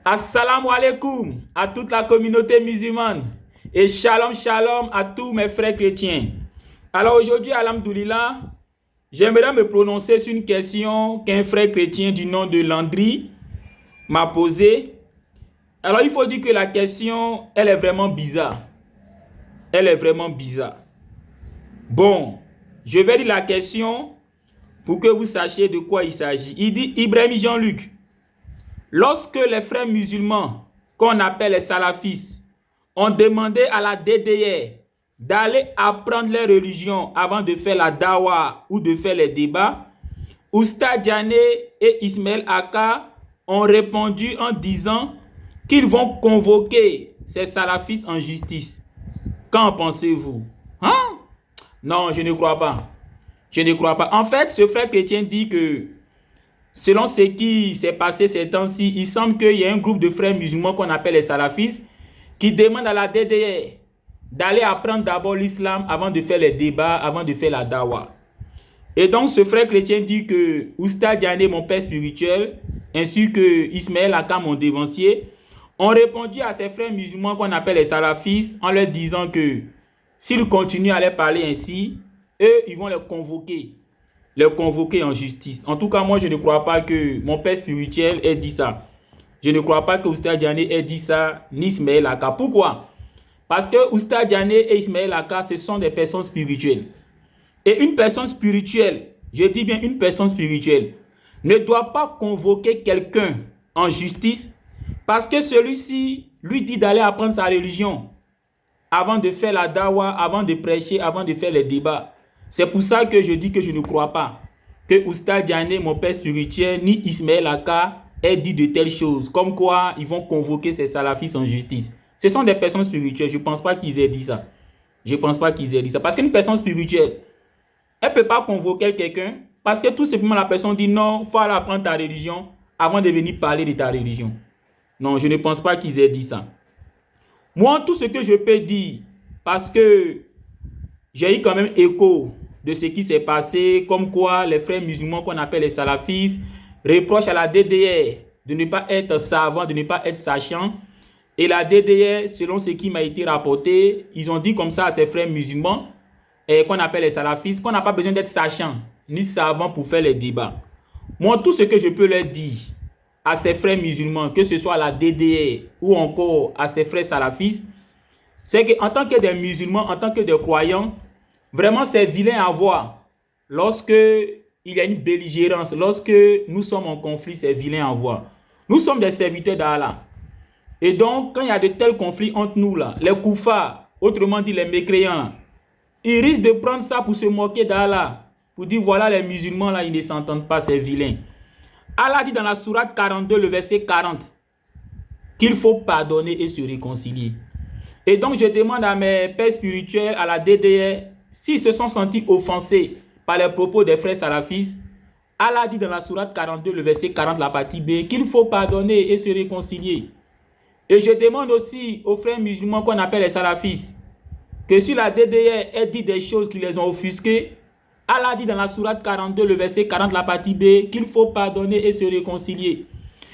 Assalamu alaikum à toute la communauté musulmane et shalom shalom à tous mes frères chrétiens. Alors aujourd'hui, alhamdoulilah, j'aimerais me prononcer sur une question qu'un frère chrétien du nom de Landry m'a posée. Alors il faut dire que la question, elle est vraiment bizarre. Elle est vraiment bizarre. Bon, je vais lire la question pour que vous sachiez de quoi il s'agit. Il dit: Ibrahim Jean-Luc, lorsque les frères musulmans, qu'on appelle les salafistes, ont demandé à la DDR d'aller apprendre leur religion avant de faire la dawa ou de faire les débats, Oustaz Diané et Ismaël Aka ont répondu en disant qu'ils vont convoquer ces salafistes en justice. Qu'en pensez-vous? Hein? Non, je ne crois pas. Je ne crois pas. En fait, ce frère chrétien dit que selon ce qui s'est passé ces temps-ci, il semble qu'il y a un groupe de frères musulmans qu'on appelle les salafistes qui demandent à la DDR d'aller apprendre d'abord l'islam avant de faire les débats, avant de faire la dawa. Et donc ce frère chrétien dit que Oustaz Diané, mon père spirituel, ainsi que Ismaël Aka, mon dévancier, ont répondu à ces frères musulmans qu'on appelle les salafistes en leur disant que s'ils continuent à leur parler ainsi, eux, ils vont les convoquer en justice. En tout cas, moi, je ne crois pas que mon père spirituel ait dit ça. Je ne crois pas que Oustaz Diané ait dit ça, ni Ismaël Aka. Pourquoi? Parce que Oustaz Diané et Ismaël Aka, ce sont des personnes spirituelles. Et une personne spirituelle, je dis bien une personne spirituelle, ne doit pas convoquer quelqu'un en justice parce que celui-ci lui dit d'aller apprendre sa religion avant de faire la dawa, avant de prêcher, avant de faire les débats. C'est pour ça que je dis que je ne crois pas que Oustaz Diané, mon père spirituel, ni Ismaël Aka aient dit de telles choses, comme quoi ils vont convoquer ces salafistes en justice. Ce sont des personnes spirituelles, je ne pense pas qu'ils aient dit ça. Je ne pense pas qu'ils aient dit ça. Parce qu'une personne spirituelle, elle ne peut pas convoquer quelqu'un parce que tout simplement la personne dit non, il faut aller apprendre ta religion avant de venir parler de ta religion. Non, je ne pense pas qu'ils aient dit ça. Moi, tout ce que je peux dire, parce que j'ai eu quand même écho de ce qui s'est passé, comme quoi les frères musulmans qu'on appelle les salafistes reprochent à la DDR de ne pas être savant, de ne pas être sachant. Et la DDR, selon ce qui m'a été rapporté, ils ont dit comme ça à ces frères musulmans qu'on appelle les salafistes, qu'on n'a pas besoin d'être sachant ni savant pour faire les débats. Moi, tout ce que je peux leur dire à ces frères musulmans, que ce soit à la DDR ou encore à ces frères salafistes, c'est qu'en tant que des musulmans, en tant que des croyants, vraiment c'est vilain à voir. Lorsque il y a une belligérance, lorsque nous sommes en conflit, c'est vilain à voir. Nous sommes des serviteurs d'Allah. Et donc, quand il y a de tels conflits entre nous, là, les koufars, autrement dit les mécréants, là, ils risquent de prendre ça pour se moquer d'Allah. Pour dire, voilà, les musulmans, là, ils ne s'entendent pas, c'est vilain. Allah dit dans la sourate 42, le verset 40, qu'il faut pardonner et se réconcilier. Et donc, je demande à mes pères spirituels, à la DDR, s'ils se sont sentis offensés par les propos des frères salafistes, Allah dit dans la sourate 42, le verset 40, la partie B, qu'il faut pardonner et se réconcilier. Et je demande aussi aux frères musulmans qu'on appelle les salafistes, que si la DDR a dit des choses qui les ont offusqués, Allah dit dans la sourate 42, le verset 40, la partie B, qu'il faut pardonner et se réconcilier.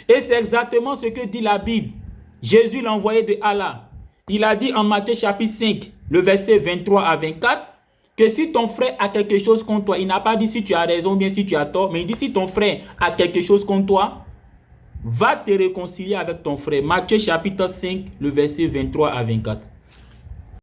Et c'est exactement ce que dit la Bible. Jésus, l'envoyé de Allah, il a dit en Matthieu chapitre 5, le verset 23 à 24, que si ton frère a quelque chose contre toi, il n'a pas dit si tu as raison ou bien si tu as tort, mais il dit si ton frère a quelque chose contre toi, va te réconcilier avec ton frère. Matthieu chapitre 5, le verset 23 à 24.